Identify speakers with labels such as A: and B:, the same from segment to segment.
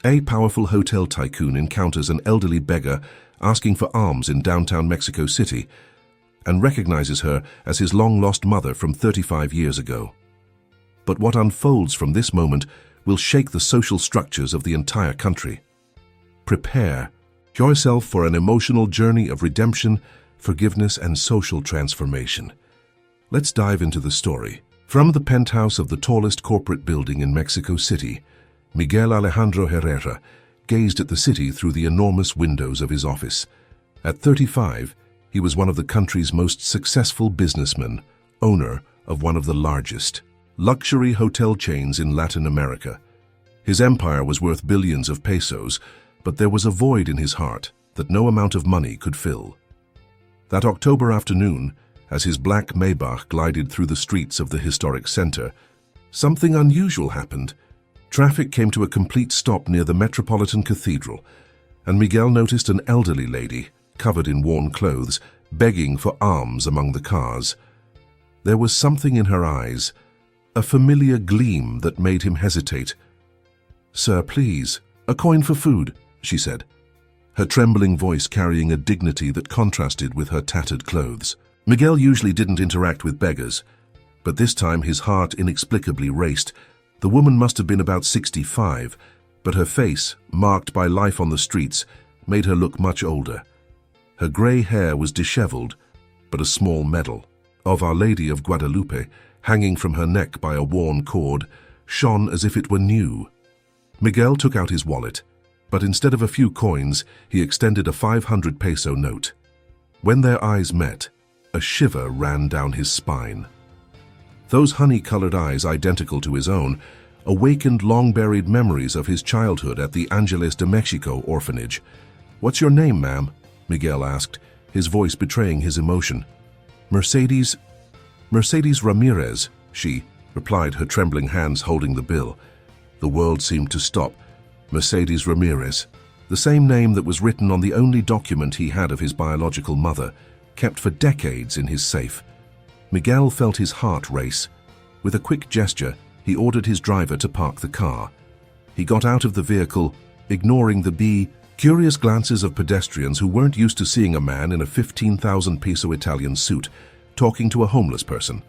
A: A powerful hotel tycoon encounters an elderly beggar asking for alms in downtown Mexico City and recognizes her as his long-lost mother from 35 years ago. But what unfolds from this moment will shake the social structures of the entire country. Prepare yourself for an emotional journey of redemption, forgiveness, and social transformation. Let's dive into the story. From the penthouse of the tallest corporate building in Mexico City, Miguel Alejandro Herrera gazed at the city through the enormous windows of his office. At 35, he was one of the country's most successful businessmen, owner of one of the largest luxury hotel chains in Latin America. His empire was worth billions of pesos, but there was a void in his heart that no amount of money could fill. That October afternoon, as his black Maybach glided through the streets of the historic center, something unusual happened. Traffic came to a complete stop near the Metropolitan Cathedral, and Miguel noticed an elderly lady, covered in worn clothes, begging for alms among the cars. There was something in her eyes, a familiar gleam that made him hesitate. "Sir, please, a coin for food," she said, her trembling voice carrying a dignity that contrasted with her tattered clothes. Miguel usually didn't interact with beggars, but this time his heart inexplicably raced. The woman must have been about 65, but her face, marked by life on the streets, made her look much older. Her gray hair was disheveled, but a small medal of Our Lady of Guadalupe, hanging from her neck by a worn cord, shone as if it were new. Miguel took out his wallet, but instead of a few coins, he extended a 500 peso note. When their eyes met, a shiver ran down his spine. Those honey-colored eyes, identical to his own, awakened long-buried memories of his childhood at the Angeles de Mexico orphanage. "What's your name, ma'am?" Miguel asked, his voice betraying his emotion. Mercedes Ramirez," she replied, her trembling hands holding the bill. The world seemed to stop. Mercedes Ramirez, the same name that was written on the only document he had of his biological mother, kept for decades in his safe. Miguel felt his heart race. With a quick gesture, he ordered his driver to park the car. He got out of the vehicle, ignoring the curious glances of pedestrians who weren't used to seeing a man in a 15,000 peso Italian suit talking to a homeless person.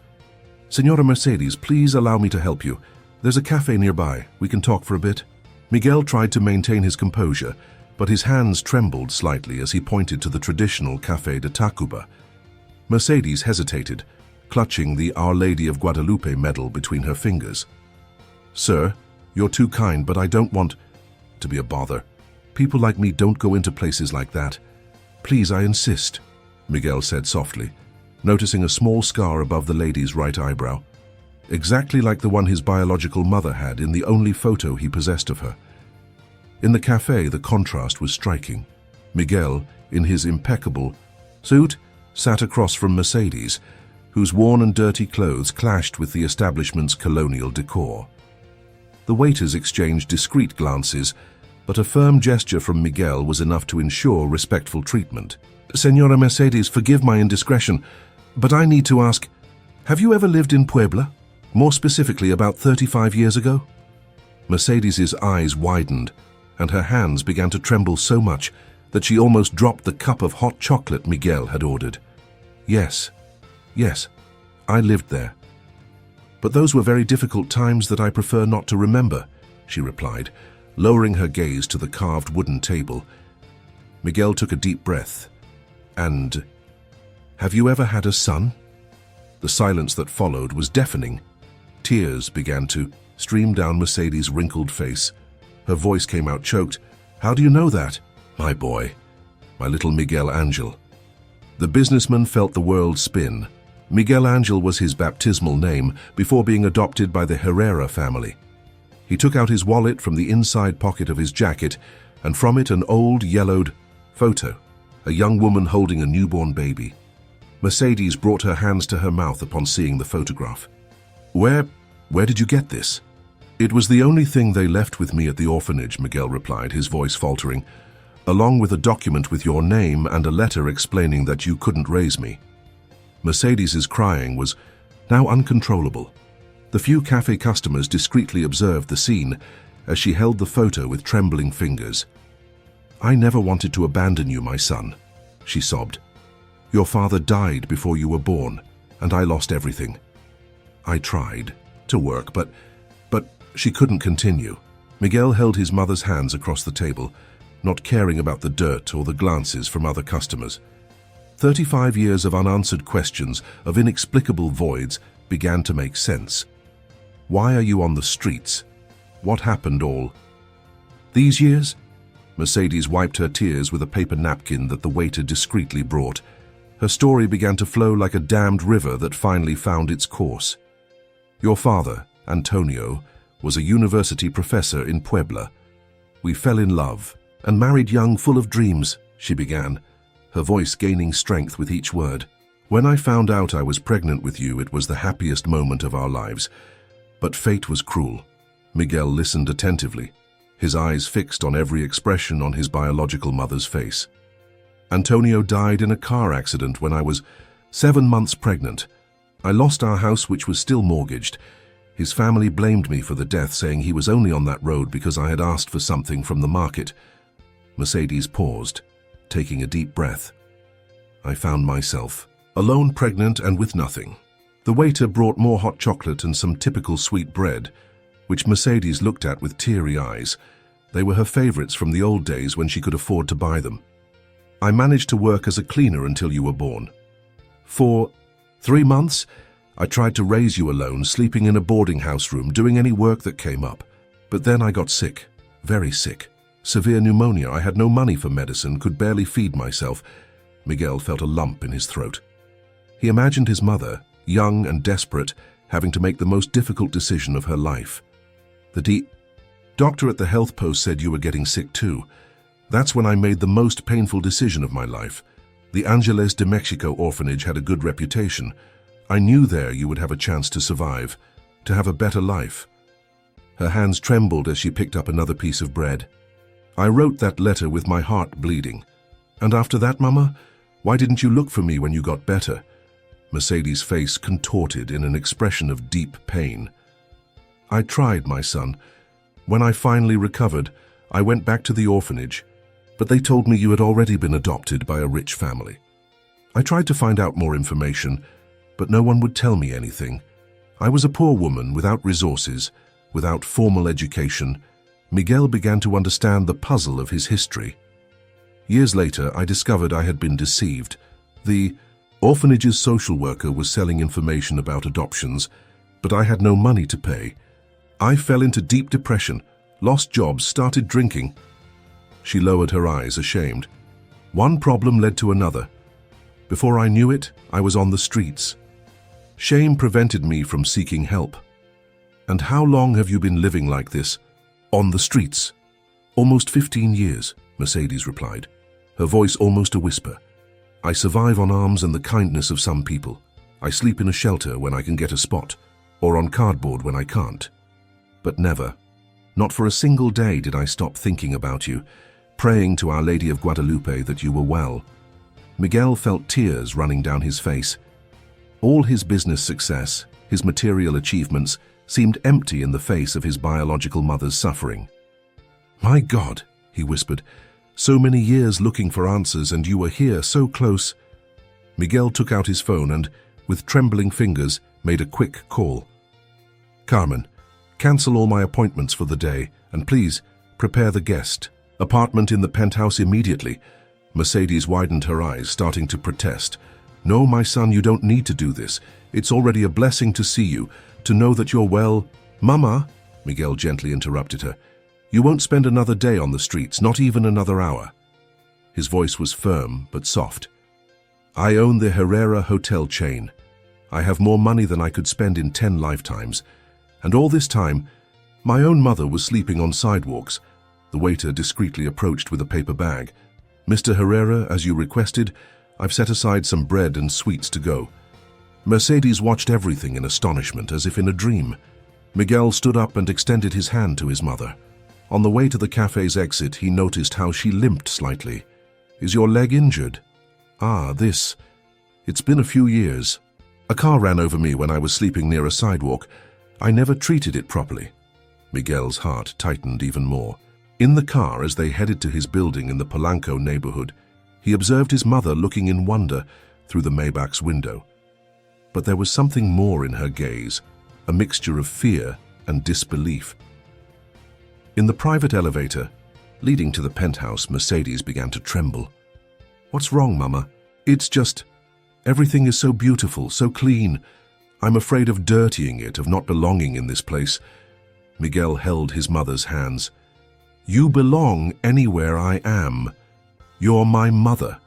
A: "Señora Mercedes, please allow me to help you. There's a cafe nearby. We can talk for a bit." Miguel tried to maintain his composure, but his hands trembled slightly as he pointed to the traditional Café de Tacuba. Mercedes hesitated, clutching the Our Lady of Guadalupe medal between her fingers. "Sir, you're too kind, but I don't want to be a bother. People like me don't go into places like that. Please, I insist," Miguel said softly, noticing a small scar above the lady's right eyebrow, exactly like the one his biological mother had in the only photo he possessed of her. In the cafe, the contrast was striking. Miguel, in his impeccable suit, sat across from Mercedes, whose worn and dirty clothes clashed with the establishment's colonial decor. The waiters exchanged discreet glances, but a firm gesture from Miguel was enough to ensure respectful treatment. "Señora Mercedes, forgive my indiscretion, but I need to ask, have you ever lived in Puebla? More specifically, about 35 years ago?" Mercedes's eyes widened, and her hands began to tremble so much that she almost dropped the cup of hot chocolate Miguel had ordered. Yes, I lived there. But those were very difficult times that I prefer not to remember," she replied, lowering her gaze to the carved wooden table. Miguel took a deep breath. "And have you ever had a son?" The silence that followed was deafening. Tears began to stream down Mercedes' wrinkled face. Her voice came out choked. "How do you know that?" "My boy, my little Miguel Angel." The businessman felt the world spin. Miguel Angel was his baptismal name before being adopted by the Herrera family. He took out his wallet from the inside pocket of his jacket, and from it an old, yellowed photo, a young woman holding a newborn baby. Mercedes brought her hands to her mouth upon seeing the photograph. Where did you get this?" "It was the only thing they left with me at the orphanage," Miguel replied, his voice faltering, "along with a document with your name and a letter explaining that you couldn't raise me." Mercedes's crying was now uncontrollable. The few cafe customers discreetly observed the scene, as she held the photo with trembling fingers. "I never wanted to abandon you, my son," she sobbed. "Your father died before you were born, and I lost everything. I tried to work, but she couldn't continue." Miguel held his mother's hands across the table, not caring about the dirt or the glances from other customers. 35 years of unanswered questions, of inexplicable voids, began to make sense. "Why are you on the streets? What happened all these years?" Mercedes wiped her tears with a paper napkin that the waiter discreetly brought. Her story began to flow like a dammed river that finally found its course. "Your father, Antonio, was a university professor in Puebla. We fell in love and married young, full of dreams," she began, her voice gaining strength with each word. "When I found out I was pregnant with you, it was the happiest moment of our lives. But fate was cruel." Miguel listened attentively, his eyes fixed on every expression on his biological mother's face. "Antonio died in a car accident when I was 7 months pregnant. I lost our house, which was still mortgaged. His family blamed me for the death, saying he was only on that road because I had asked for something from the market." Mercedes paused, taking a deep breath. "I found myself alone, pregnant, and with nothing." The waiter brought more hot chocolate and some typical sweet bread, which Mercedes looked at with teary eyes. They were her favorites from the old days when she could afford to buy them. "I managed to work as a cleaner until you were born. For 3 months, I tried to raise you alone, sleeping in a boarding house room, doing any work that came up. But then I got sick, very sick. Severe pneumonia. I had no money for medicine, could barely feed myself." Miguel felt a lump in his throat. He imagined his mother, young and desperate, having to make the most difficult decision of her life. "The doctor at the health post said you were getting sick too. That's when I made the most painful decision of my life. The Angeles de Mexico orphanage had a good reputation. I knew there you would have a chance to survive, to have a better life." Her hands trembled as she picked up another piece of bread. "I wrote that letter with my heart bleeding. And after that, Mama, why didn't you look for me when you got better?" Mercedes' face contorted in an expression of deep pain. "I tried, my son. When I finally recovered, I went back to the orphanage, but they told me you had already been adopted by a rich family. I tried to find out more information, but no one would tell me anything. I was a poor woman without resources, without formal education." Miguel began to understand the puzzle of his history. "Years later, I discovered I had been deceived. The orphanage's social worker was selling information about adoptions, but I had no money to pay. I fell into deep depression, lost jobs, started drinking." She lowered her eyes, ashamed. "One problem led to another. Before I knew it, I was on the streets. Shame prevented me from seeking help." "And how long have you been living like this, on the streets?" "Almost 15 years, Mercedes replied, her voice almost a whisper. "I survive on alms and the kindness of some people. I sleep in a shelter when I can get a spot, or on cardboard when I can't. But never, not for a single day, did I stop thinking about you, praying to Our Lady of Guadalupe that you were well." Miguel felt tears running down his face. All his business success, his material achievements, seemed empty in the face of his biological mother's suffering. "My God," he whispered, "so many years looking for answers, and you were here, so close." Miguel took out his phone and, with trembling fingers, made a quick call. "Carmen, cancel all my appointments for the day, and please, prepare the guest apartment in the penthouse immediately." Mercedes widened her eyes, starting to protest. "No, my son, you don't need to do this. It's already a blessing to see you, to know that you're well." "Mama," Miguel gently interrupted her, "you won't spend another day on the streets, not even another hour." His voice was firm but soft. "I own the Herrera hotel chain. I have more money than I could spend in 10 lifetimes. And all this time, my own mother was sleeping on sidewalks." The waiter discreetly approached with a paper bag. "Mr. Herrera, as you requested, I've set aside some bread and sweets to go." Mercedes watched everything in astonishment, as if in a dream. Miguel stood up and extended his hand to his mother. On the way to the cafe's exit, he noticed how she limped slightly. "Is your leg injured?" "Ah, this. It's been a few years. A car ran over me when I was sleeping near a sidewalk. I never treated it properly." Miguel's heart tightened even more. In the car, as they headed to his building in the Polanco neighborhood, he observed his mother looking in wonder through the Maybach's window. But there was something more in her gaze, a mixture of fear and disbelief. In the private elevator leading to the penthouse, Mercedes began to tremble. "What's wrong, Mama? It's just, everything is so beautiful, so clean. I'm afraid of dirtying it, of not belonging in this place." Miguel held his mother's hands. "You belong anywhere I am. You're my mother."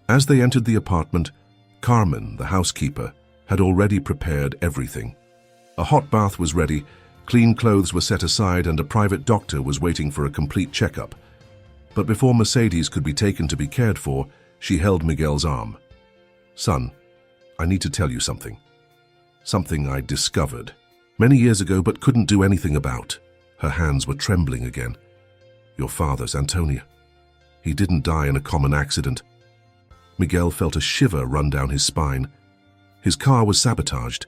A: As they entered the apartment, Carmen, the housekeeper, had already prepared everything. A hot bath was ready, clean clothes were set aside, and a private doctor was waiting for a complete checkup. But before Mercedes could be taken to be cared for, she held Miguel's arm. "Son, I need to tell you something. Something I discovered many years ago but couldn't do anything about." Her hands were trembling again. "Your father's Antonio. He didn't die in a common accident." Miguel felt a shiver run down his spine. His car was sabotaged.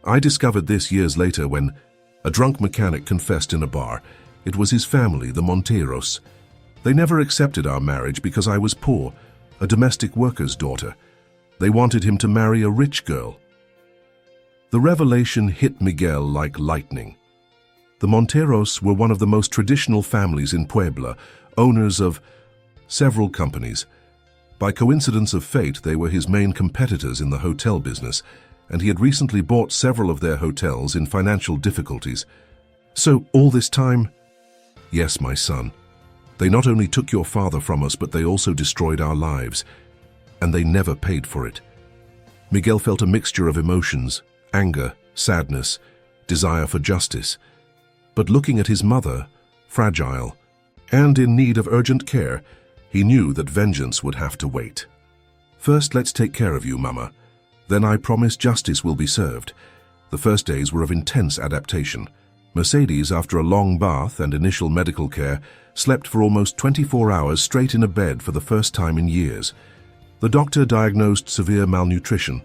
A: "I discovered this years later when a drunk mechanic confessed in a bar. It was his family, the Monteros. They never accepted our marriage because I was poor, a domestic worker's daughter. They wanted him to marry a rich girl." The revelation hit Miguel like lightning. The Monteros were one of the most traditional families in Puebla, owners of several companies. By coincidence of fate, they were his main competitors in the hotel business, and he had recently bought several of their hotels in financial difficulties. "So all this time?" "Yes, my son. They not only took your father from us, but they also destroyed our lives, and they never paid for it." Miguel felt a mixture of emotions: anger, sadness, desire for justice. But looking at his mother, fragile and in need of urgent care, he knew that vengeance would have to wait. "First, let's take care of you, Mama. Then I promise justice will be served." The first days were of intense adaptation. Mercedes, after a long bath and initial medical care, slept for almost 24 hours straight in a bed for the first time in years. The doctor diagnosed severe malnutrition,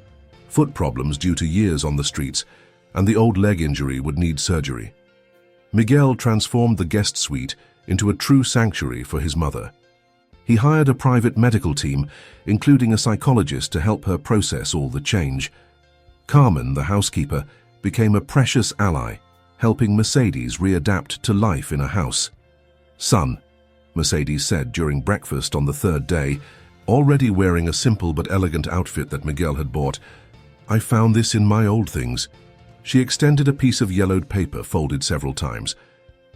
A: foot problems due to years on the streets, and the old leg injury would need surgery. Miguel transformed the guest suite into a true sanctuary for his mother. He hired a private medical team, including a psychologist, to help her process all the change. Carmen, the housekeeper, became a precious ally, helping Mercedes readapt to life in a house. "Son," Mercedes said during breakfast on the third day, already wearing a simple but elegant outfit that Miguel had bought, "I found this in my old things." She extended a piece of yellowed paper folded several times.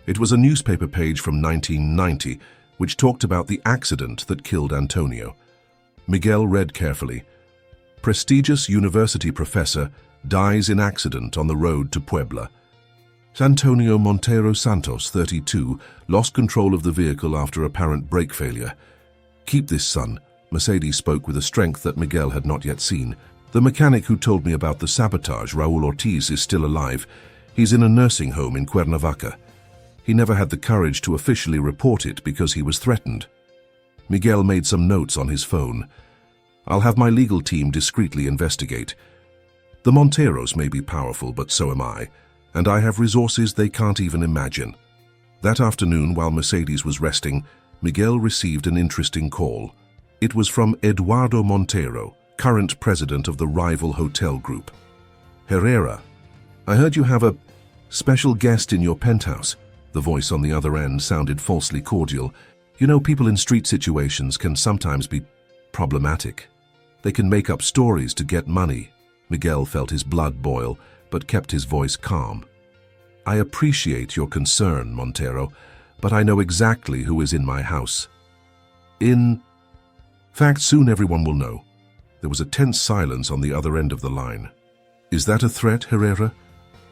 A: It was a newspaper page from 1990, which talked about the accident that killed Antonio. Miguel read carefully. "Prestigious university professor dies in accident on the road to Puebla. Antonio Montero Santos, 32, lost control of the vehicle after apparent brake failure. Keep this, son." Mercedes spoke with a strength that Miguel had not yet seen. "The mechanic who told me about the sabotage, Raul Ortiz, is still alive. He's in a nursing home in Cuernavaca. He never had the courage to officially report it because he was threatened." Miguel made some notes on his phone. "I'll have my legal team discreetly investigate. The Monteros may be powerful, but so am I, and I have resources they can't even imagine." That afternoon, while Mercedes was resting, Miguel received an interesting call. It was from Eduardo Montero, current president of the rival hotel group. "Herrera, I heard you have a special guest in your penthouse." The voice on the other end sounded falsely cordial. "You know, people in street situations can sometimes be problematic. They can make up stories to get money." Miguel felt his blood boil, but kept his voice calm. "I appreciate your concern, Montero, but I know exactly who is in my house. In fact, soon everyone will know." There was a tense silence on the other end of the line. "Is that a threat, Herrera?"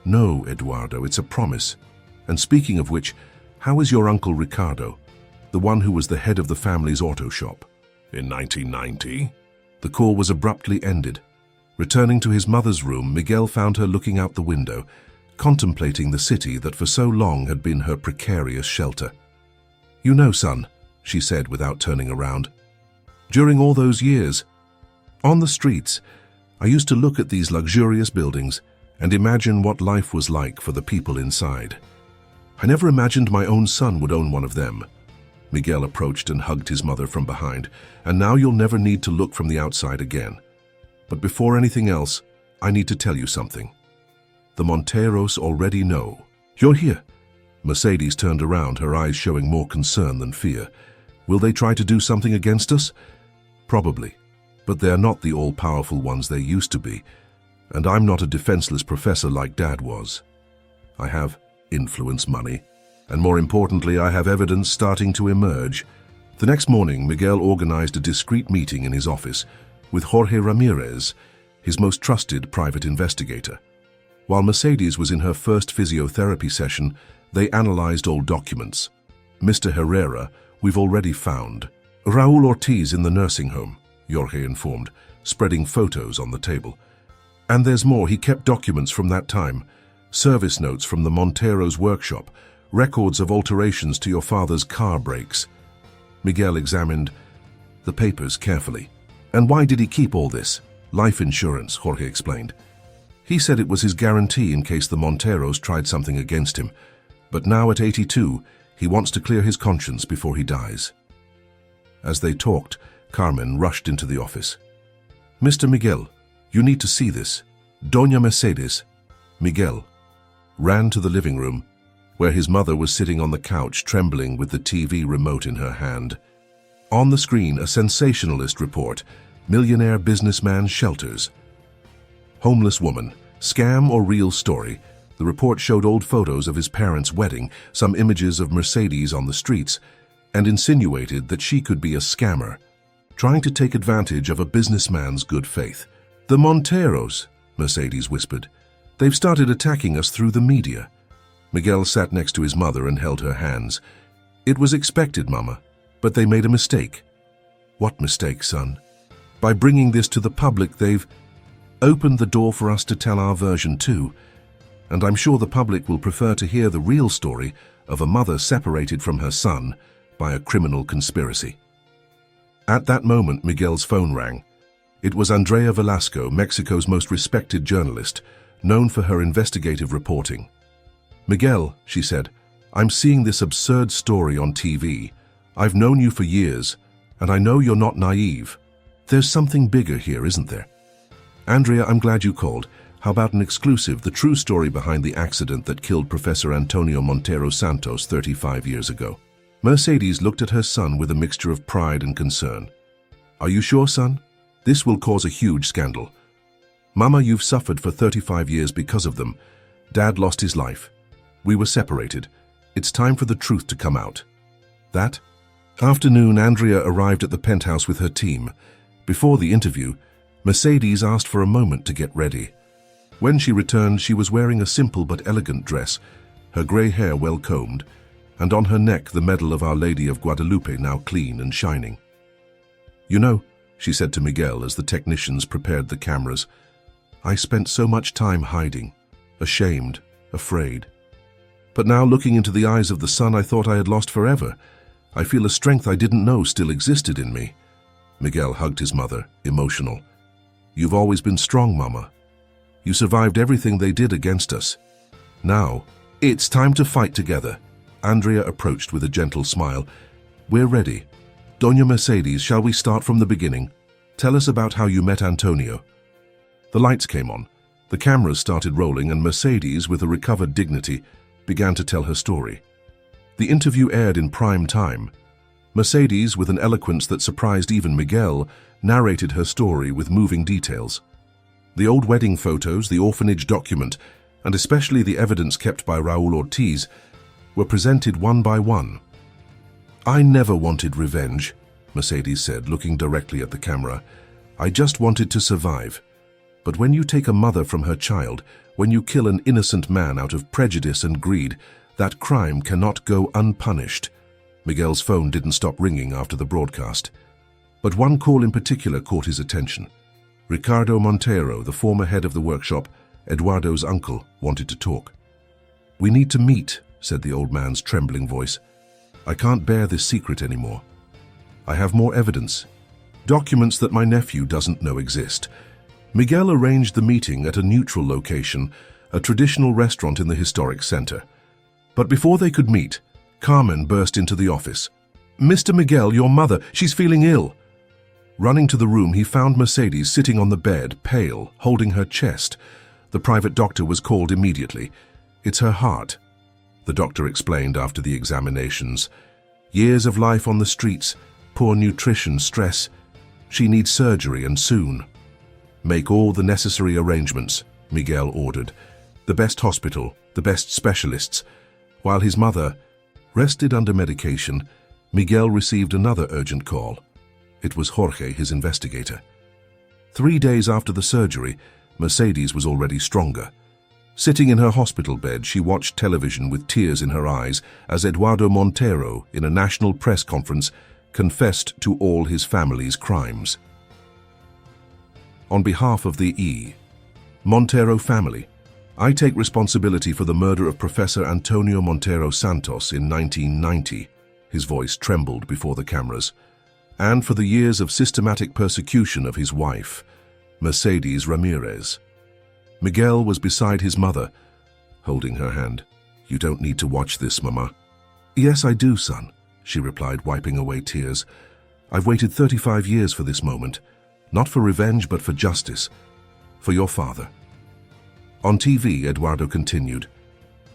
A: "No, Eduardo, it's a promise. And speaking of which, how is your uncle Ricardo, the one who was the head of the family's auto shop?" "In 1990? The call was abruptly ended. Returning to his mother's room, Miguel found her looking out the window, contemplating the city that for so long had been her precarious shelter. "You know, son," she said without turning around, "during all those years, on the streets, I used to look at these luxurious buildings and imagine what life was like for the people inside. I never imagined my own son would own one of them. Miguel approached and hugged his mother from behind. And now you'll never need to look from the outside again. But before anything else, I need to tell you something. The Monteros already know. You're here. Mercedes turned around, her eyes showing more concern than fear. Will they try to do something against us? Probably. But they're not the all-powerful ones they used to be. And I'm not a defenseless professor like Dad was. I have influence, money, and more importantly, I have evidence starting to emerge. The next morning, Miguel organized a discreet meeting in his office with Jorge Ramirez, his most trusted private investigator. While Mercedes was in her first physiotherapy session, they analyzed old documents. Mr. Herrera, we've already found. Raul Ortiz in the nursing home, Jorge informed, spreading photos on the table. And there's more. He kept documents from that time, service notes from the Montero's workshop, records of alterations to your father's car brakes. Miguel examined the papers carefully. And why did he keep all this? Life insurance, Jorge explained. He said it was his guarantee in case the Monteros tried something against him. But now at 82, he wants to clear his conscience before he dies. As they talked, Carmen rushed into the office. Mr. Miguel, you need to see this. Doña Mercedes. Miguel ran to the living room, where his mother was sitting on the couch trembling with the TV remote in her hand. On the screen, a sensationalist report, Millionaire businessman shelters. Homeless woman, scam or real story? The report showed old photos of his parents' wedding, some images of Mercedes on the streets, and insinuated that she could be a scammer, trying to take advantage of a businessman's good faith. The Monteros, Mercedes whispered. They've started attacking us through the media. Miguel sat next to his mother and held her hands. It was expected, Mama, but they made a mistake. What mistake, son? By bringing this to the public, they've opened the door for us to tell our version too. And I'm sure the public will prefer to hear the real story of a mother separated from her son by a criminal conspiracy. At that moment, Miguel's phone rang. It was Andrea Velasco, Mexico's most respected journalist, known for her investigative reporting. Miguel, she said, I'm seeing this absurd story on TV. I've known you for years, and I know you're not naive. There's something bigger here, isn't there? Andrea, I'm glad you called. How about an exclusive, the true story behind the accident that killed Professor Antonio Montero Santos 35 years ago? Mercedes looked at her son with a mixture of pride and concern. Are you sure, son? This will cause a huge scandal. Mama, you've suffered for 35 years because of them. Dad lost his life. We were separated. It's time for the truth to come out. That afternoon, Andrea arrived at the penthouse with her team. Before the interview, Mercedes asked for a moment to get ready. When she returned, she was wearing a simple but elegant dress, her grey hair well combed, and on her neck the medal of Our Lady of Guadalupe, now clean and shining. You know, she said to Miguel as the technicians prepared the cameras, I spent so much time hiding, ashamed, afraid. But now, looking into the eyes of the son I thought I had lost forever, I feel a strength I didn't know still existed in me. Miguel hugged his mother, emotional. You've always been strong, Mama. You survived everything they did against us. Now, it's time to fight together. Andrea approached with a gentle smile. We're ready. Doña Mercedes, shall we start from the beginning? Tell us about how you met Antonio. The lights came on. The cameras started rolling, and Mercedes, with a recovered dignity, began to tell her story. The interview aired in prime time. Mercedes, with an eloquence that surprised even Miguel, narrated her story with moving details. The old wedding photos, the orphanage document, and especially the evidence kept by Raul Ortiz, were presented one by one. I never wanted revenge, Mercedes said, looking directly at the camera. I just wanted to survive. But when you take a mother from her child, when you kill an innocent man out of prejudice and greed, that crime cannot go unpunished. Miguel's phone didn't stop ringing after the broadcast. But one call in particular caught his attention. Ricardo Montero, the former head of the workshop, Eduardo's uncle, wanted to talk. We need to meet, said the old man's trembling voice. I can't bear this secret anymore. I have more evidence. Documents that my nephew doesn't know exist. Miguel arranged the meeting at a neutral location, a traditional restaurant in the historic center. But before they could meet, Carmen burst into the office. "Mr. Miguel, your mother, she's feeling ill." Running to the room, he found Mercedes sitting on the bed, pale, holding her chest. The private doctor was called immediately. "It's her heart," the doctor explained after the examinations. "Years of life on the streets, poor nutrition, stress. She needs surgery, and soon." "Make all the necessary arrangements," Miguel ordered. "The best hospital, the best specialists." While his mother rested under medication, Miguel received another urgent call. It was Jorge, his investigator. 3 days after the surgery, Mercedes was already stronger. Sitting in her hospital bed, she watched television with tears in her eyes as Eduardo Montero, in a national press conference, confessed to all his family's crimes. On behalf of the Montero family, I take responsibility for the murder of Professor Antonio Montero Santos in 1990, his voice trembled before the cameras, and for the years of systematic persecution of his wife, Mercedes Ramirez. Miguel was beside his mother, holding her hand. "You don't need to watch this, Mama." "Yes, I do, son," she replied, wiping away tears. "I've waited 35 years for this moment, not for revenge, but for justice, for your father." On TV, Eduardo continued,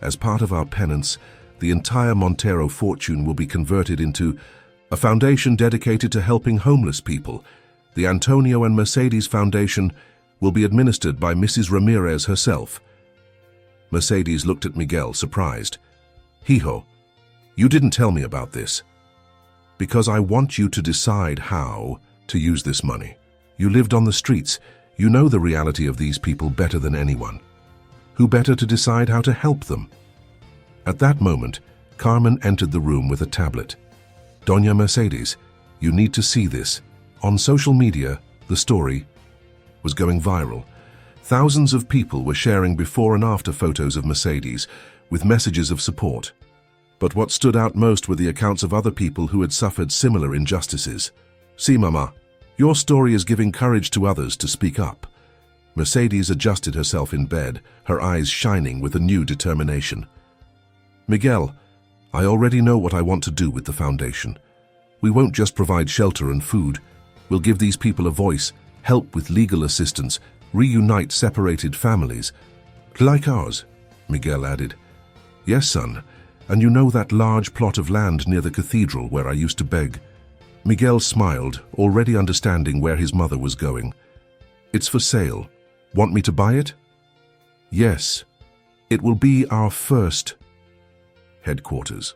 A: "As part of our penance, the entire Montero fortune will be converted into a foundation dedicated to helping homeless people. The Antonio and Mercedes Foundation will be administered by Mrs. Ramirez herself." Mercedes looked at Miguel, surprised. "Hijo, you didn't tell me about this." "Because I want you to decide how to use this money. You lived on the streets. You know the reality of these people better than anyone. Who better to decide how to help them?" At that moment, Carmen entered the room with a tablet. "Doña Mercedes, you need to see this." On social media, the story was going viral. Thousands of people were sharing before and after photos of Mercedes with messages of support. But what stood out most were the accounts of other people who had suffered similar injustices. "See, Mama, your story is giving courage to others to speak up." Mercedes adjusted herself in bed, her eyes shining with a new determination. "Miguel, I already know what I want to do with the foundation. We won't just provide shelter and food. We'll give these people a voice, help with legal assistance, reunite separated families. Like ours," Miguel added. "Yes, son, and you know that large plot of land near the cathedral where I used to beg?" Miguel smiled, already understanding where his mother was going. "It's for sale. Want me to buy it?" "Yes. It will be our first headquarters,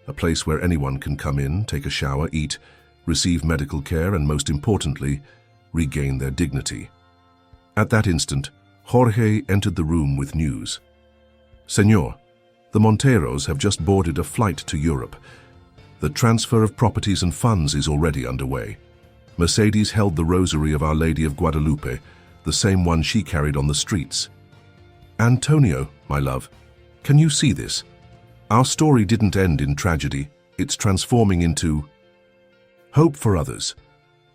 A: a place where anyone can come in, take a shower, eat, receive medical care, and most importantly, regain their dignity." At that instant, Jorge entered the room with news. "Señor, the Monteros have just boarded a flight to Europe. The transfer of properties and funds is already underway. Mercedes held the rosary of Our Lady of Guadalupe, the same one she carried on the streets. Antonio, my love, can you see this? Our story didn't end in tragedy. It's transforming into hope for others."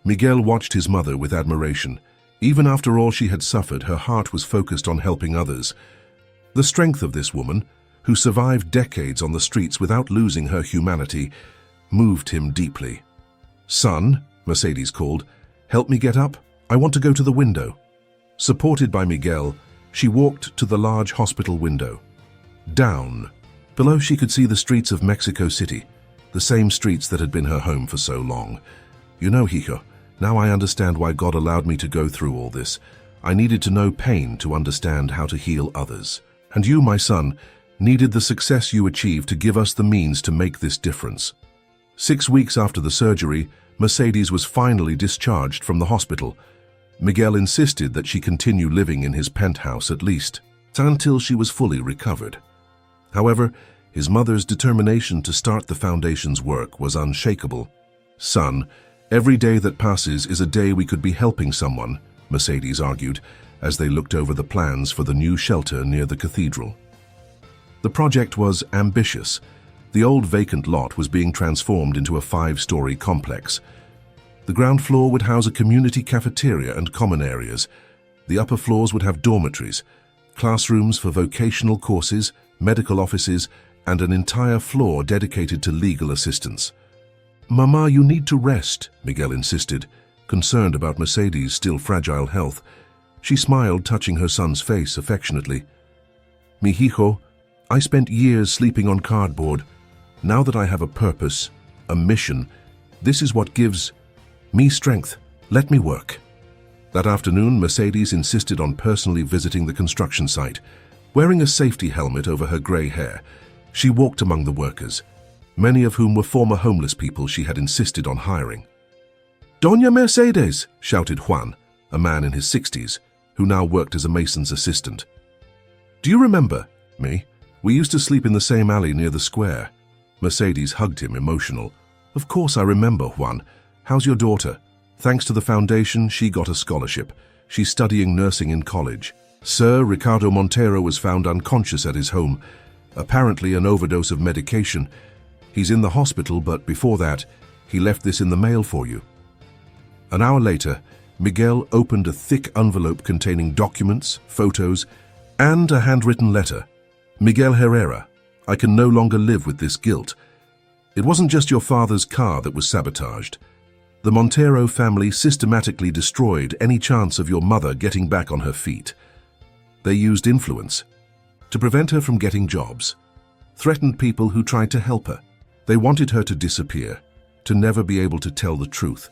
A: Miguel watched his mother with admiration. Even after all she had suffered, her heart was focused on helping others. The strength of this woman, who survived decades on the streets without losing her humanity, moved him deeply. "Son," Mercedes called, "help me get up. I want to go to the window." Supported by Miguel, she walked to the large hospital window. Down. Below she could see the streets of Mexico City, the same streets that had been her home for so long. "You know, Hijo, now I understand why God allowed me to go through all this. I needed to know pain to understand how to heal others. And you, my son, needed the success you achieved to give us the means to make this difference." 6 weeks after the surgery, Mercedes was finally discharged from the hospital. Miguel insisted that she continue living in his penthouse at least, until she was fully recovered. However, his mother's determination to start the foundation's work was unshakable. "Son, every day that passes is a day we could be helping someone," Mercedes argued, as they looked over the plans for the new shelter near the cathedral. The project was ambitious. The old vacant lot was being transformed into a 5-story complex. The ground floor would house a community cafeteria and common areas. The upper floors would have dormitories, classrooms for vocational courses, medical offices, and an entire floor dedicated to legal assistance. "Mama, you need to rest," Miguel insisted, concerned about Mercedes' still fragile health. She smiled, touching her son's face affectionately. "Mi hijo, I spent years sleeping on cardboard. Now that I have a purpose, a mission, this is what gives me strength. Let me work." That afternoon, Mercedes insisted on personally visiting the construction site. Wearing a safety helmet over her grey hair, she walked among the workers, many of whom were former homeless people she had insisted on hiring. "Doña Mercedes!" shouted Juan, a man in his 60s, who now worked as a mason's assistant. "Do you remember me? We used to sleep in the same alley near the square." Mercedes hugged him, emotional. "Of course I remember, Juan. How's your daughter?" "Thanks to the foundation, she got a scholarship. She's studying nursing in college." Sir Ricardo Montero was found unconscious at his home, apparently an overdose of medication. He's in the hospital, but before that, he left this in the mail for you. An hour later, Miguel opened a thick envelope containing documents, photos, and a handwritten letter. "Miguel Herrera, I can no longer live with this guilt. It wasn't just your father's car that was sabotaged. The Montero family systematically destroyed any chance of your mother getting back on her feet. They used influence to prevent her from getting jobs, threatened people who tried to help her. They wanted her to disappear, to never be able to tell the truth.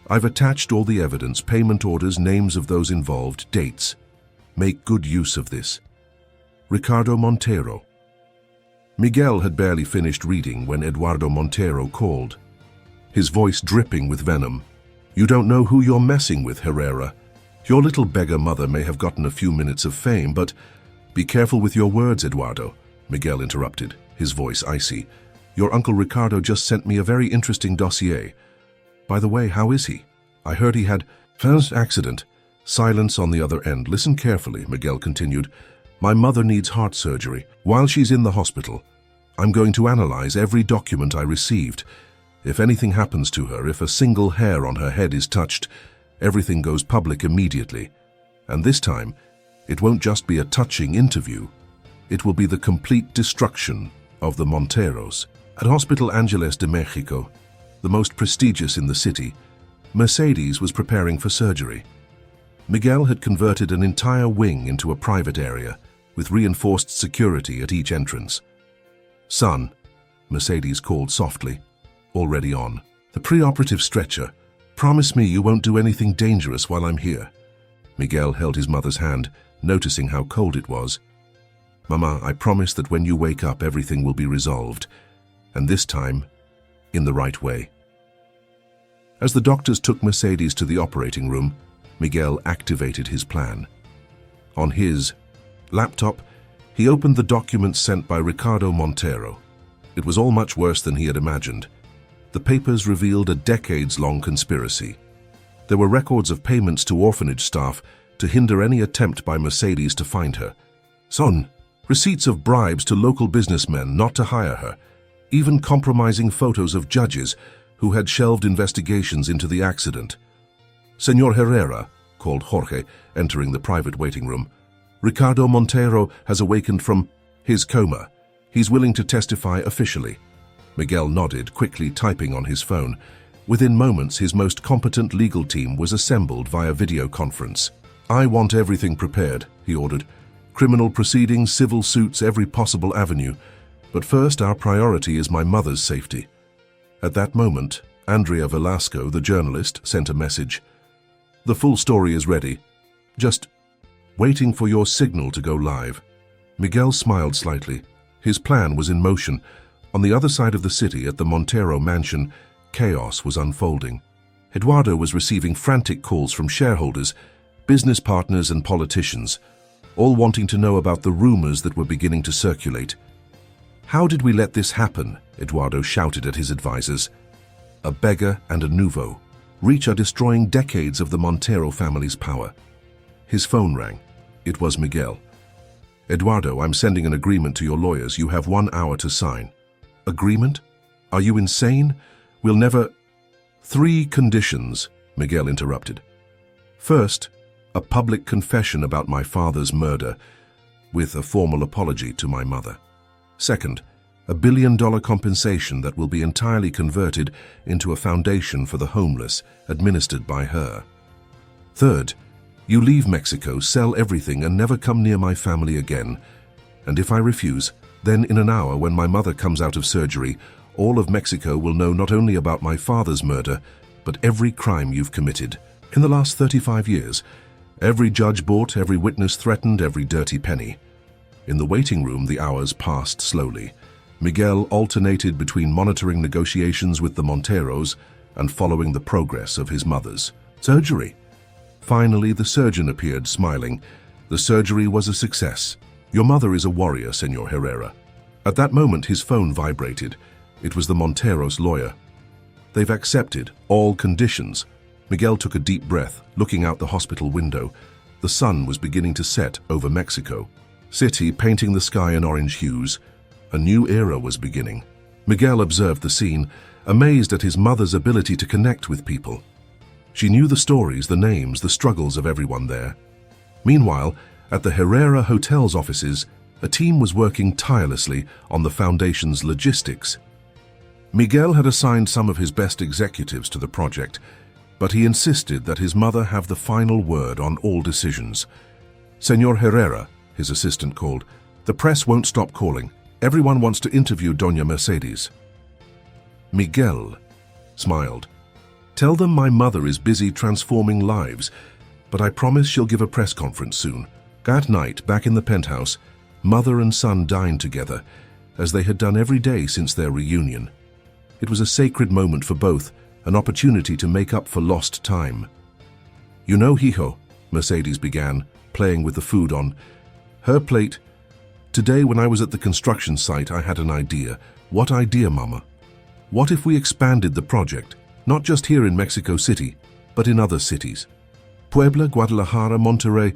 A: I've attached all the evidence, payment orders, names of those involved, dates. Make good use of this. Ricardo Montero." Miguel had barely finished reading when Eduardo Montero called, his voice dripping with venom. "You don't know who you're messing with, Herrera. Your little beggar mother may have gotten a few minutes of fame, but be careful with your words, Eduardo," Miguel interrupted, his voice icy. "Your Uncle Ricardo just sent me a very interesting dossier. By the way, how is he? I heard he had first accident." Silence on the other end. "Listen carefully," Miguel continued. "My mother needs heart surgery. While she's in the hospital, I'm going to analyze every document I received. If anything happens to her, if a single hair on her head is touched, everything goes public immediately. And this time, it won't just be a touching interview. It will be the complete destruction of the Monteros." At Hospital Angeles de Mexico, the most prestigious in the city, Mercedes was preparing for surgery. Miguel had converted an entire wing into a private area, with reinforced security at each entrance. "Son," Mercedes called softly, already on. "The preoperative stretcher. Promise me you won't do anything dangerous while I'm here." Miguel held his mother's hand, noticing how cold it was. "Mama, I promise that when you wake up, everything will be resolved. And this time, in the right way." As the doctors took Mercedes to the operating room, Miguel activated his plan. On his laptop, he opened the documents sent by Ricardo Montero. It was all much worse than he had imagined. The papers revealed a decades-long conspiracy. There were records of payments to orphanage staff to hinder any attempt by Mercedes to find her. Son, receipts of bribes to local businessmen not to hire her, even compromising photos of judges who had shelved investigations into the accident. "Señor Herrera," called Jorge, entering the private waiting room, "Ricardo Montero has awakened from his coma. He's willing to testify officially." Miguel nodded, quickly typing on his phone. Within moments, his most competent legal team was assembled via video conference. "I want everything prepared," he ordered. "Criminal proceedings, civil suits, every possible avenue. But first, our priority is my mother's safety." At that moment, Andrea Velasco, the journalist, sent a message. "The full story is ready. Just waiting for your signal to go live." Miguel smiled slightly. His plan was in motion. On the other side of the city, at the Montero mansion, chaos was unfolding. Eduardo was receiving frantic calls from shareholders, business partners and politicians, all wanting to know about the rumors that were beginning to circulate. "How did we let this happen?" Eduardo shouted at his advisors. "A beggar and a nouveau. Reach are destroying decades of the Montero family's power." His phone rang. It was Miguel. "Eduardo, I'm sending an agreement to your lawyers. You have 1 hour to sign." "Agreement? Are you insane? We'll never—" "3 conditions," Miguel interrupted. "First, a public confession about my father's murder, with a formal apology to my mother. Second, $1 billion compensation that will be entirely converted into a foundation for the homeless, administered by her. Third, you leave Mexico, sell everything, and never come near my family again. And if I refuse, then in an hour when my mother comes out of surgery, all of Mexico will know not only about my father's murder, but every crime you've committed. In the last 35 years, every judge bought, every witness threatened, every dirty penny. In the waiting room, the hours passed slowly. Miguel alternated between monitoring negotiations with the Monteros and following the progress of his mother's surgery. Finally, the surgeon appeared, smiling. The surgery was a success. Your mother is a warrior, Senor Herrera. At that moment, his phone vibrated. It was the Monteros' lawyer. They've accepted all conditions. Miguel took a deep breath, looking out the hospital window. The sun was beginning to set over Mexico City, painting the sky in orange hues. A new era was beginning. Miguel observed the scene, amazed at his mother's ability to connect with people. She knew the stories, the names, the struggles of everyone there. Meanwhile, at the Herrera Hotel's offices, a team was working tirelessly on the foundation's logistics. Miguel had assigned some of his best executives to the project, but he insisted that his mother have the final word on all decisions. Senor Herrera, his assistant called, the press won't stop calling. Everyone wants to interview Doña Mercedes. Miguel smiled. Tell them my mother is busy transforming lives, but I promise she'll give a press conference soon. That night, back in the penthouse, mother and son dined together, as they had done every day since their reunion. It was a sacred moment for both, an opportunity to make up for lost time. You know, hijo, Mercedes began, playing with the food on her plate. Today, when I was at the construction site, I had an idea. What idea, Mama? What if we expanded the project, not just here in Mexico City, but in other cities? Puebla, Guadalajara, Monterrey.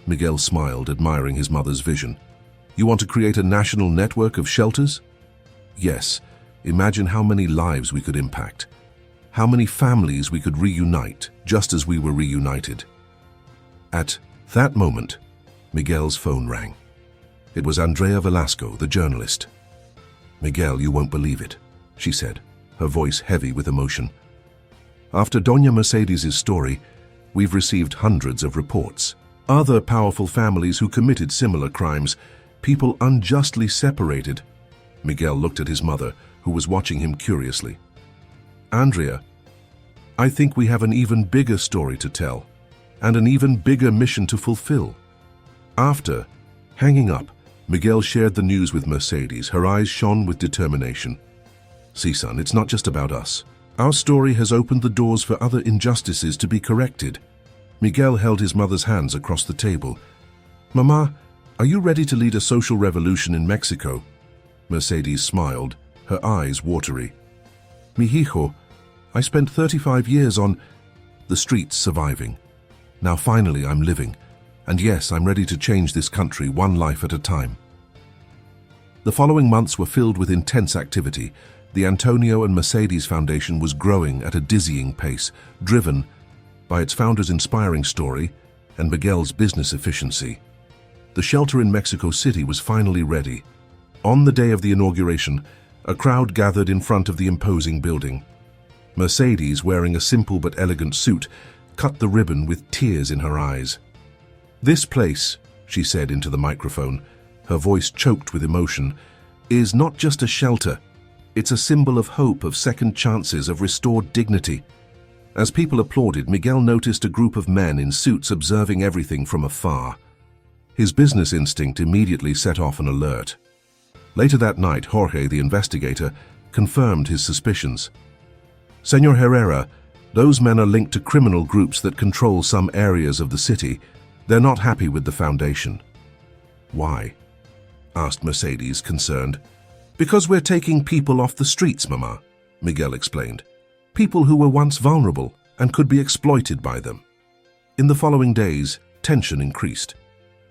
A: Miguel smiled, admiring his mother's vision. You want to create a national network of shelters? Yes. Imagine how many lives we could impact. How many families we could reunite, just as we were reunited. At that moment, Miguel's phone rang. It was Andrea Velasco, the journalist. Miguel, you won't believe it, she said, her voice heavy with emotion. After Doña Mercedes' story, we've received hundreds of reports. Other powerful families who committed similar crimes, people unjustly separated. Miguel looked at his mother, who was watching him curiously. Andrea, I think we have an even bigger story to tell, and an even bigger mission to fulfill. After hanging up, Miguel shared the news with Mercedes. Her eyes shone with determination. See, son, it's not just about us. Our story has opened the doors for other injustices to be corrected. Miguel held his mother's hands across the table. Mama, are you ready to lead a social revolution in Mexico? Mercedes smiled, her eyes watery. Mi hijo, I spent 35 years on the streets surviving. Now finally I'm living. And yes, I'm ready to change this country one life at a time. The following months were filled with intense activity. The Antonio and Mercedes Foundation was growing at a dizzying pace, driven by its founder's inspiring story and Miguel's business efficiency. The shelter in Mexico City was finally ready. On the day of the inauguration, a crowd gathered in front of the imposing building. Mercedes, wearing a simple but elegant suit, cut the ribbon with tears in her eyes. This place, she said into the microphone, her voice choked with emotion, is not just a shelter. It's a symbol of hope, of second chances, of restored dignity. As people applauded, Miguel noticed a group of men in suits observing everything from afar. His business instinct immediately set off an alert. Later that night, Jorge, the investigator, confirmed his suspicions. Senor Herrera, those men are linked to criminal groups that control some areas of the city. They're not happy with the foundation. Why? Asked Mercedes, concerned. Because we're taking people off the streets, Mama, Miguel explained. People who were once vulnerable and could be exploited by them. In the following days, tension increased.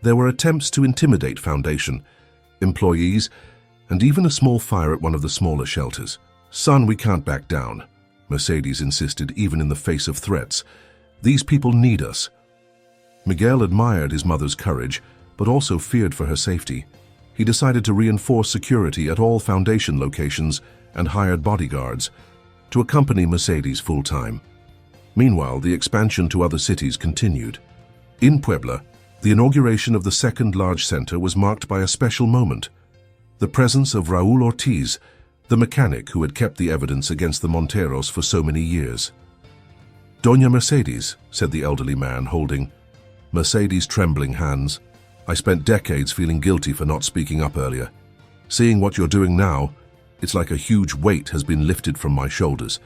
A: There were attempts to intimidate Foundation, employees, and even a small fire at one of the smaller shelters. Son, we can't back down, Mercedes insisted, even in the face of threats. These people need us. Miguel admired his mother's courage, but also feared for her safety. he decided to reinforce security at all foundation locations and hired bodyguards to accompany Mercedes full-time. Meanwhile, the expansion to other cities continued. In Puebla, the inauguration of the second large center was marked by a special moment: the presence of Raúl Ortiz, the mechanic who had kept the evidence against the Monteros for so many years. "Doña Mercedes," said the elderly man, holding Mercedes' trembling hands, "I spent decades feeling guilty for not speaking up earlier. Seeing what you're doing now, it's like a huge weight has been lifted from my shoulders."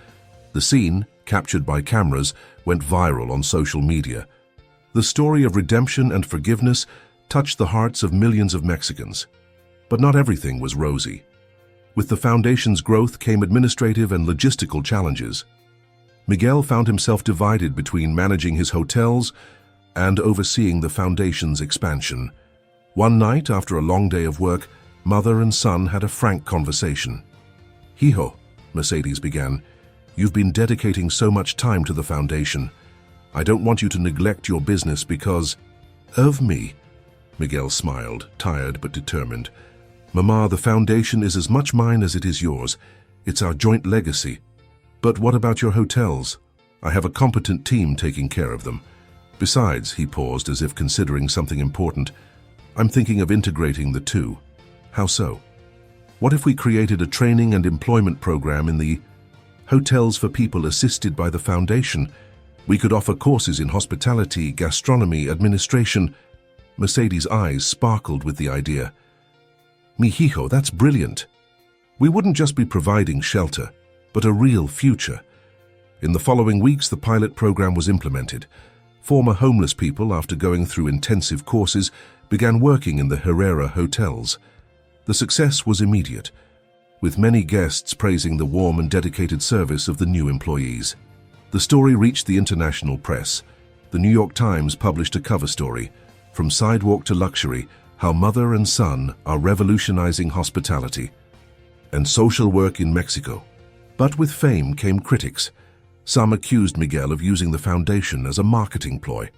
A: The scene, captured by cameras, went viral on social media. The story of redemption and forgiveness touched the hearts of millions of Mexicans. But not everything was rosy. With the foundation's growth came administrative and logistical challenges. Miguel found himself divided between managing his hotels and overseeing the foundation's expansion. One night, after a long day of work, mother and son had a frank conversation. "Hijo," Mercedes began, "you've been dedicating so much time to the foundation. I don't want you to neglect your business because of me." Miguel smiled, tired but determined. "Mama, the foundation is as much mine as it is yours. It's our joint legacy. But what about your hotels? I have a competent team taking care of them. Besides," he paused as if considering something important, "I'm thinking of integrating the two." "How so?" "What if we created a training and employment program in the hotels for people assisted by the foundation? We could offer courses in hospitality, gastronomy, administration." Mercedes' eyes sparkled with the idea. "Mi hijo, that's brilliant. We wouldn't just be providing shelter, but a real future." In the following weeks, the pilot program was implemented. Former homeless people, after going through intensive courses, began working in the Herrera hotels. The success was immediate, with many guests praising the warm and dedicated service of the new employees. The story reached the international press. The New York Times published a cover story, "From Sidewalk to Luxury: How Mother and Son Are Revolutionizing Hospitality and Social Work in Mexico." But with fame came critics. Some accused Miguel of using the foundation as a marketing ploy.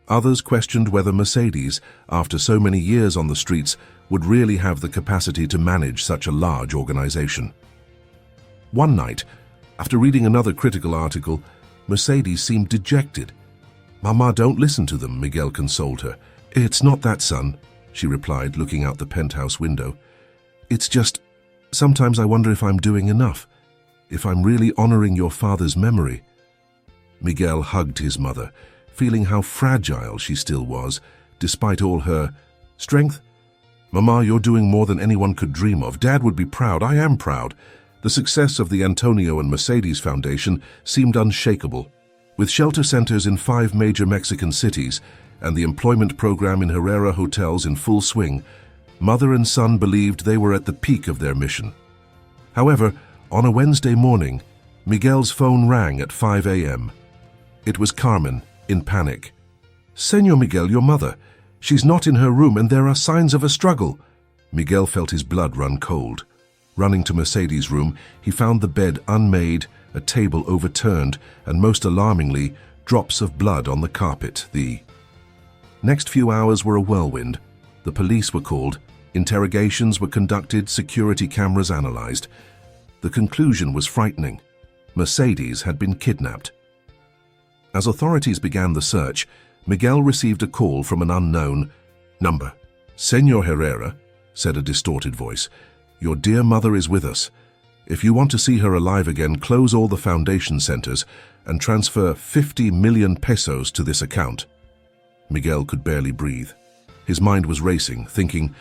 A: Others questioned whether Mercedes, after so many years on the streets, would really have the capacity to manage such a large organization. One night, after reading another critical article, Mercedes seemed dejected. "Mama, don't listen to them," Miguel consoled her. "It's not that, son," she replied, looking out the penthouse window. "It's just, sometimes I wonder if I'm doing enough, if I'm really honoring your father's memory." Miguel hugged his mother, feeling how fragile she still was, despite all her strength. "Mama, you're doing more than anyone could dream of. Dad would be proud. I am proud." The success of the Antonio and Mercedes Foundation seemed unshakable. With shelter centers in 5 major Mexican cities and the employment program in Herrera hotels in full swing, mother and son believed they were at the peak of their mission. However, on a Wednesday morning, Miguel's phone rang at 5 a.m. It was Carmen, in panic. "Señor Miguel, your mother. She's not in her room and there are signs of a struggle." Miguel felt his blood run cold. Running to Mercedes' room, he found the bed unmade, a table overturned, and most alarmingly, drops of blood on the carpet. The next few hours were a whirlwind. The police were called, interrogations were conducted, security cameras analyzed. The conclusion was frightening. Mercedes had been kidnapped. As authorities began the search, Miguel received a call from an unknown number. "Señor Herrera," said a distorted voice, "your dear mother is with us. If you want to see her alive again, close all the foundation centers and transfer 50 million pesos to this account." Miguel could barely breathe. His mind was racing, thinking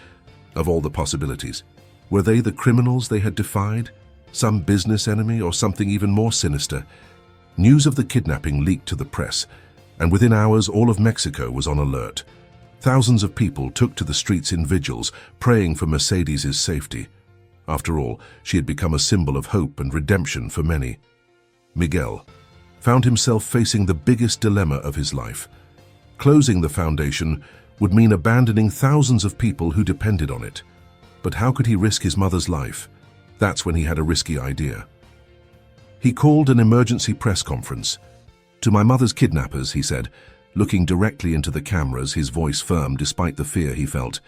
A: of all the possibilities. Were they the criminals they had defied? Some business enemy or something even more sinister? News of the kidnapping leaked to the press, and within hours all of Mexico was on alert. Thousands of people took to the streets in vigils, praying for Mercedes' safety. After all, she had become a symbol of hope and redemption for many. Miguel found himself facing the biggest dilemma of his life. Closing the foundation would mean abandoning thousands of people who depended on it. But how could he risk his mother's life? That's when he had a risky idea. He called an emergency press conference. "To my mother's kidnappers," he said, looking directly into the cameras, his voice firm despite the fear he felt.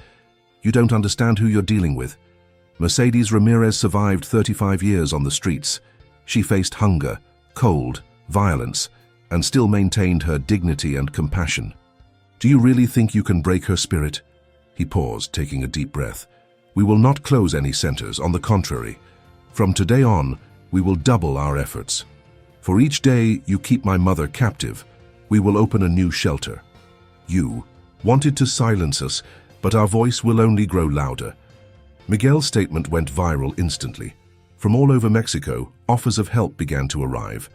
A: You don't understand who you're dealing with. Mercedes Ramirez survived 35 years on the streets. She faced hunger, cold, violence, and still maintained her dignity and compassion. Do you really think you can break her spirit? He paused, taking a deep breath. We will not close any centers, on the contrary. From today on, we will double our efforts. For each day you keep my mother captive, we will open a new shelter. You wanted to silence us, but our voice will only grow louder. Miguel's statement went viral instantly. From all over Mexico, offers of help began to arrive.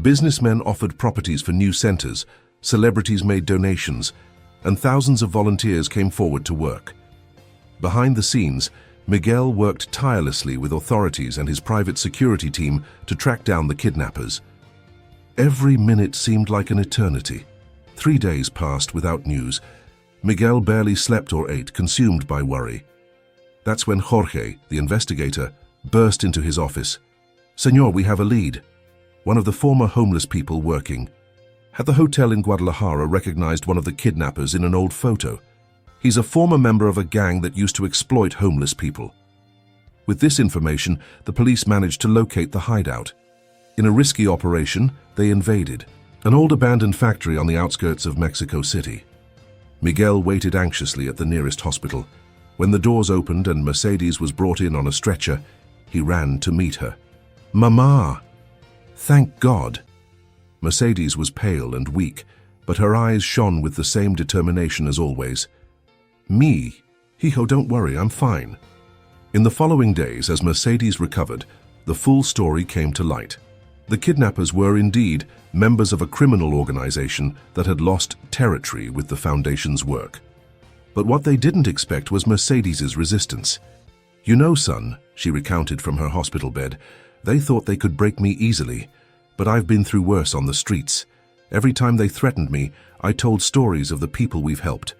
A: Businessmen offered properties for new centers, celebrities made donations, and thousands of volunteers came forward to work. Behind the scenes, Miguel worked tirelessly with authorities and his private security team to track down the kidnappers. Every minute seemed like an eternity. 3 days passed without news. Miguel barely slept or ate, consumed by worry. That's when Jorge, the investigator, burst into his office. "Senor, we have a lead. One of the former homeless people working. Had the hotel in Guadalajara recognized one of the kidnappers in an old photo. He's a former member of a gang that used to exploit homeless people." With this information, the police managed to locate the hideout. In a risky operation, they invaded an old abandoned factory on the outskirts of Mexico City. Miguel waited anxiously at the nearest hospital. When the doors opened and Mercedes was brought in on a stretcher, he ran to meet her. "Mama!" "Thank God!" Mercedes was pale and weak, but her eyes shone with the same determination as always. "Me? Hijo, don't worry, I'm fine." In the following days, as Mercedes recovered, the full story came to light. The kidnappers were indeed members of a criminal organization that had lost territory with the Foundation's work. But what they didn't expect was Mercedes's resistance. "You know, son," she recounted from her hospital bed, "they thought they could break me easily, but I've been through worse on the streets. Every time they threatened me, I told stories of the people we've helped.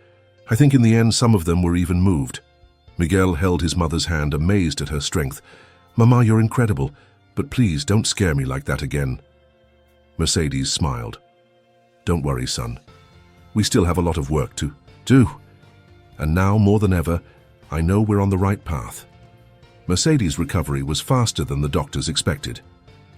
A: I think in the end some of them were even moved." Miguel held his mother's hand, amazed at her strength. "Mama, you're incredible, but please don't scare me like that again." Mercedes smiled. "Don't worry, son. We still have a lot of work to do. And now, more than ever, I know we're on the right path." Mercedes' recovery was faster than the doctors expected.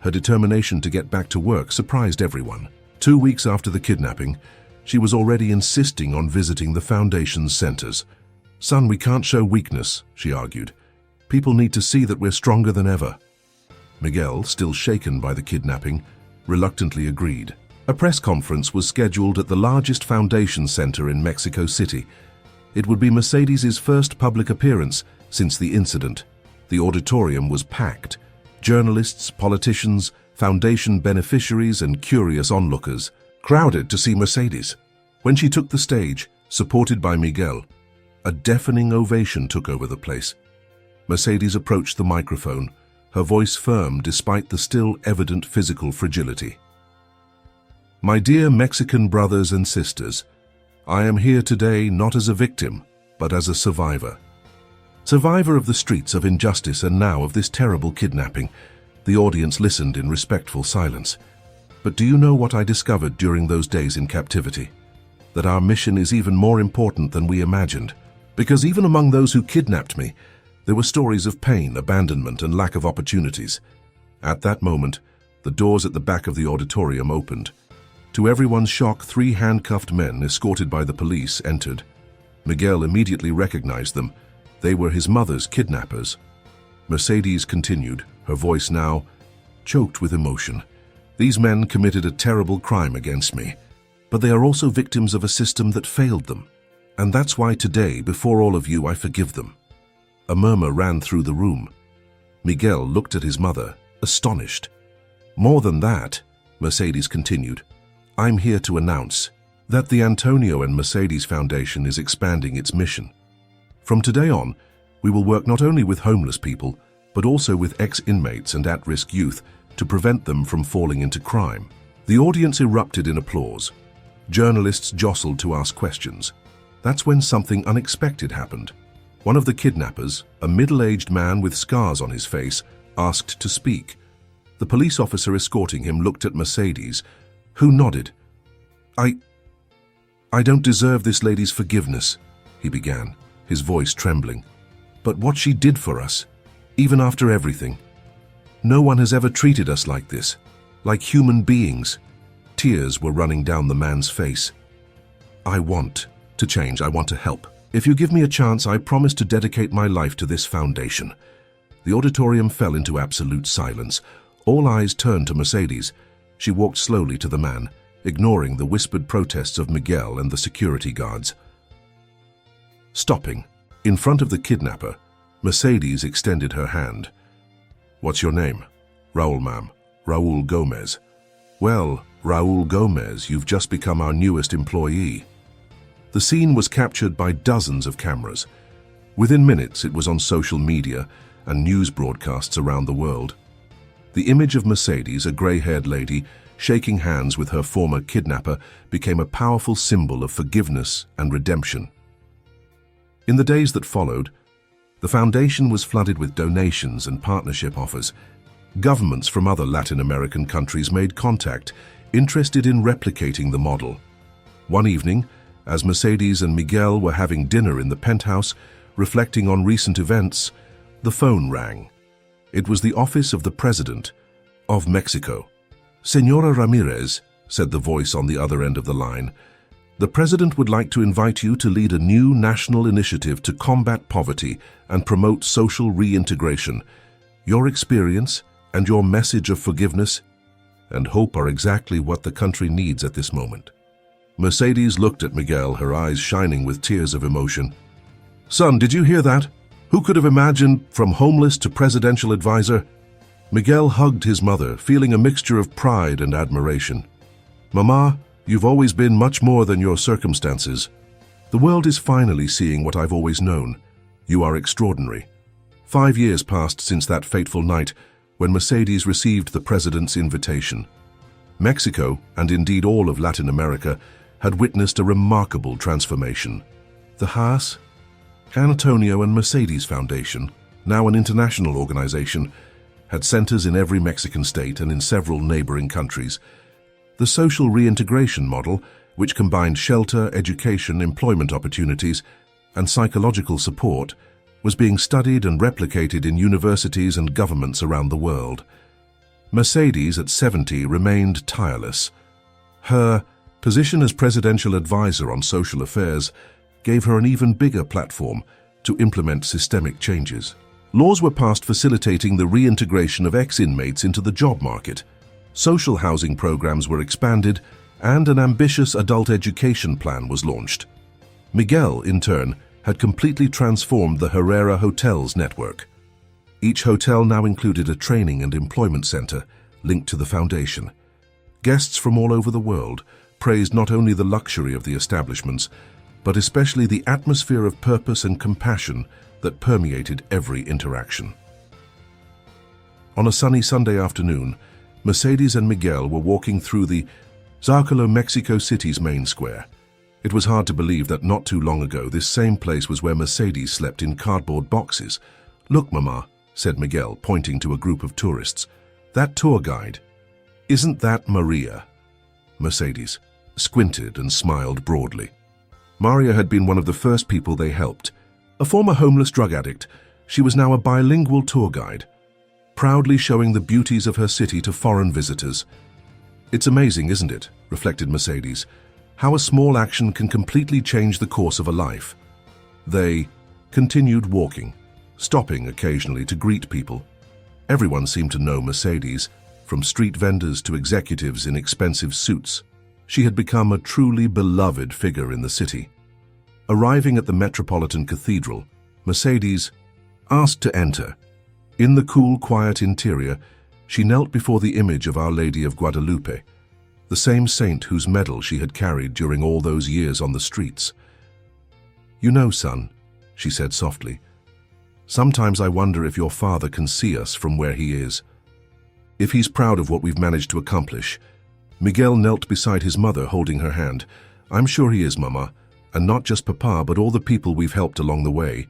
A: Her determination to get back to work surprised everyone. 2 weeks after the kidnapping, she was already insisting on visiting the Foundation's centers. "Son, we can't show weakness," she argued. "People need to see that we're stronger than ever." Miguel, still shaken by the kidnapping, reluctantly agreed. A press conference was scheduled at the largest Foundation center in Mexico City. It would be Mercedes's first public appearance since the incident. The auditorium was packed. Journalists, politicians, Foundation beneficiaries, and curious onlookers crowded to see Mercedes. When she took the stage, supported by Miguel, a deafening ovation took over the place. Mercedes approached the microphone, her voice firm despite the still evident physical fragility. "My dear Mexican brothers and sisters, I am here today not as a victim, but as a survivor. Survivor of the streets of injustice and now of this terrible kidnapping." The audience listened in respectful silence. "But do you know what I discovered during those days in captivity? That our mission is even more important than we imagined. Because even among those who kidnapped me, there were stories of pain, abandonment, and lack of opportunities." At that moment, the doors at the back of the auditorium opened. To everyone's shock, 3 handcuffed men, escorted by the police, entered. Miguel immediately recognized them. They were his mother's kidnappers. Mercedes continued, her voice now choked with emotion. "These men committed a terrible crime against me, but they are also victims of a system that failed them. And that's why today, before all of you, I forgive them." A murmur ran through the room. Miguel looked at his mother, astonished. "More than that," Mercedes continued, "I'm here to announce that the Antonio and Mercedes Foundation is expanding its mission. From today on, we will work not only with homeless people, but also with ex-inmates and at-risk youth to prevent them from falling into crime." The audience erupted in applause. Journalists jostled to ask questions. That's when something unexpected happened. One of the kidnappers, a middle-aged man with scars on his face, asked to speak. The police officer escorting him looked at Mercedes, who nodded. I don't deserve this lady's forgiveness," he began. his voice trembling. "But what she did for us, even after everything. No one has ever treated us like this, like human beings." Tears were running down the man's face. "I want to change. I want to help. If you give me a chance, I promise to dedicate my life to this foundation." The auditorium fell into absolute silence. All eyes turned to Mercedes. She walked slowly to the man, ignoring the whispered protests of Miguel and the security guards. Stopping, in front of the kidnapper, Mercedes extended her hand. "What's your name?" "Raul, ma'am. Raul Gomez." "Well, Raul Gomez, you've just become our newest employee." The scene was captured by dozens of cameras. Within minutes, it was on social media and news broadcasts around the world. The image of Mercedes, a gray-haired lady, shaking hands with her former kidnapper, became a powerful symbol of forgiveness and redemption. In the days that followed, the foundation was flooded with donations and partnership offers. Governments from other Latin American countries made contact, interested in replicating the model. One evening, as Mercedes and Miguel were having dinner in the penthouse, reflecting on recent events, the phone rang. It was the office of the President of Mexico. "Señora Ramirez," said the voice on the other end of the line, "the President would like to invite you to lead a new national initiative to combat poverty and promote social reintegration. Your experience and your message of forgiveness and hope are exactly what the country needs at this moment." Mercedes looked at Miguel, her eyes shining with tears of emotion. "Son, did you hear that? Who could have imagined from homeless to presidential advisor?" Miguel hugged his mother, feeling a mixture of pride and admiration. "Mama, you've always been much more than your circumstances. The world is finally seeing what I've always known. You are extraordinary." 5 years passed since that fateful night when Mercedes received the president's invitation. Mexico, and indeed all of Latin America, had witnessed a remarkable transformation. The Haas, Antonio and Mercedes Foundation, now an international organization, had centers in every Mexican state and in several neighboring countries. The social reintegration model, which combined shelter, education, employment opportunities, and psychological support, was being studied and replicated in universities and governments around the world. Mercedes, at 70, remained tireless. Her position as presidential advisor on social affairs gave her an even bigger platform to implement systemic changes. Laws were passed facilitating the reintegration of ex-inmates into the job market. Social housing programs were expanded, and an ambitious adult education plan was launched. Miguel, in turn, had completely transformed the Herrera Hotels network. Each hotel now included a training and employment center linked to the foundation. Guests from all over the world praised not only the luxury of the establishments, but especially the atmosphere of purpose and compassion that permeated every interaction. On a sunny Sunday afternoon, Mercedes and Miguel were walking through the Zócalo, Mexico City's main square. It was hard to believe that not too long ago this same place was where Mercedes slept in cardboard boxes. "Look, Mama," said Miguel, pointing to a group of tourists. "That tour guide. Isn't that Maria?" Mercedes squinted and smiled broadly. Maria had been one of the first people they helped. A former homeless drug addict, she was now a bilingual tour guide, proudly showing the beauties of her city to foreign visitors. "It's amazing, isn't it?" reflected Mercedes, "how a small action can completely change the course of a life." They continued walking, stopping occasionally to greet people. Everyone seemed to know Mercedes, from street vendors to executives in expensive suits. She had become a truly beloved figure in the city. Arriving at the Metropolitan Cathedral, Mercedes asked to enter. In the cool, quiet interior, she knelt before the image of Our Lady of Guadalupe, the same saint whose medal she had carried during all those years on the streets. "You know, son," she said softly, "sometimes I wonder if your father can see us from where he is. If he's proud of what we've managed to accomplish." Miguel knelt beside his mother, holding her hand. "I'm sure he is, Mama, and not just Papa, but all the people we've helped along the way.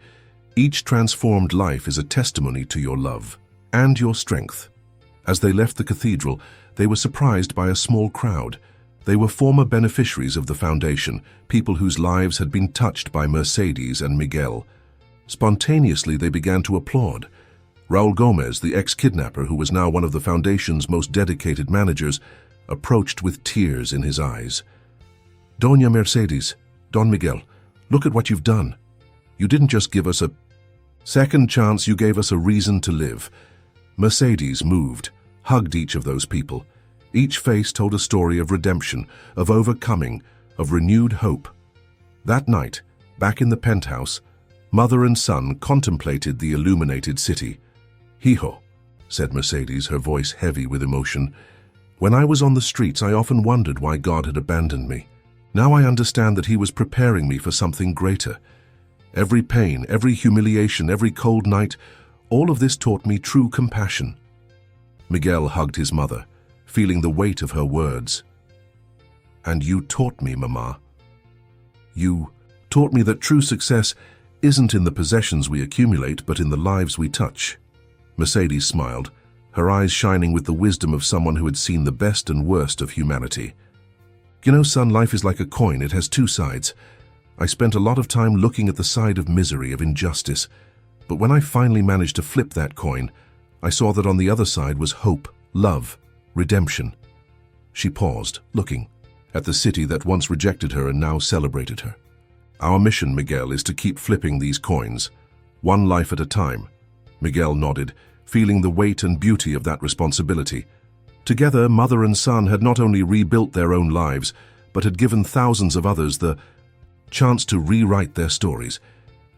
A: Each transformed life is a testimony to your love and your strength." As they left the cathedral, they were surprised by a small crowd. They were former beneficiaries of the foundation, people whose lives had been touched by Mercedes and Miguel. Spontaneously, they began to applaud. Raul Gomez, the ex-kidnapper who was now one of the foundation's most dedicated managers, approached with tears in his eyes. "Doña Mercedes, Don Miguel, look at what you've done. You didn't just give us a second chance, you gave us a reason to live." Mercedes moved, hugged each of those people. Each face told a story of redemption, of overcoming, of renewed hope. That night, back in the penthouse, mother and son contemplated the illuminated city. "Hijo," said Mercedes, her voice heavy with emotion, "when I was on the streets, I often wondered why God had abandoned me. Now I understand that He was preparing me for something greater. Every pain, every humiliation, every cold night, all of this taught me true compassion." Miguel hugged his mother, feeling the weight of her words. "And you taught me, Mama. You taught me that true success isn't in the possessions we accumulate, but in the lives we touch." Mercedes smiled, her eyes shining with the wisdom of someone who had seen the best and worst of humanity. "You know, son, life is like a coin. It has two sides. I spent a lot of time looking at the side of misery, of injustice, but when I finally managed to flip that coin, I saw that on the other side was hope, love, redemption." She paused, looking at the city that once rejected her and now celebrated her. "Our mission, Miguel, is to keep flipping these coins, one life at a time." Miguel nodded, feeling the weight and beauty of that responsibility. Together, mother and son had not only rebuilt their own lives, but had given thousands of others the chance to rewrite their stories.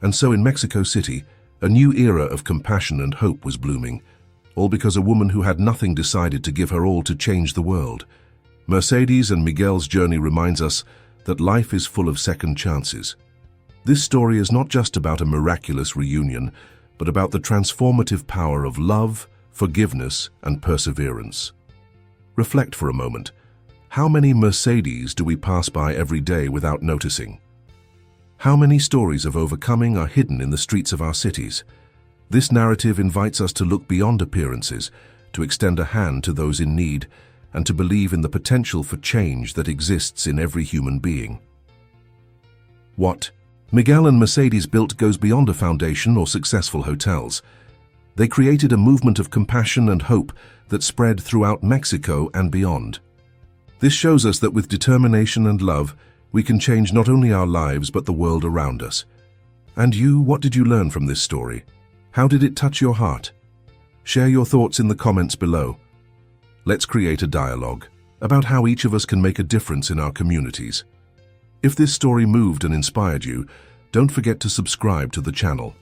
A: And so in Mexico City, a new era of compassion and hope was blooming, all because a woman who had nothing decided to give her all to change the world. Mercedes and Miguel's journey reminds us that life is full of second chances. This story is not just about a miraculous reunion, but about the transformative power of love, forgiveness, and perseverance. Reflect for a moment. How many Mercedes do we pass by every day without noticing? How many stories of overcoming are hidden in the streets of our cities? This narrative invites us to look beyond appearances, to extend a hand to those in need, and to believe in the potential for change that exists in every human being. What Miguel and Mercedes built goes beyond a foundation or successful hotels. They created a movement of compassion and hope that spread throughout Mexico and beyond. This shows us that with determination and love, we can change not only our lives but the world around us. And you, what did you learn from this story? How did it touch your heart? Share your thoughts in the comments below. Let's create a dialogue about how each of us can make a difference in our communities. If this story moved and inspired you, don't forget to subscribe to the channel.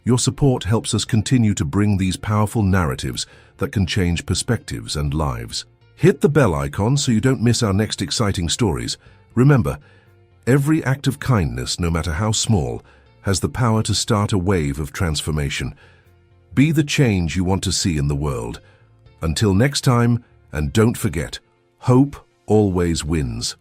A: Your support helps us continue to bring these powerful narratives that can change perspectives and lives. Hit the bell icon so you don't miss our next exciting stories. Remember, every act of kindness, no matter how small, has the power to start a wave of transformation. Be the change you want to see in the world. Until next time, and don't forget, hope always wins.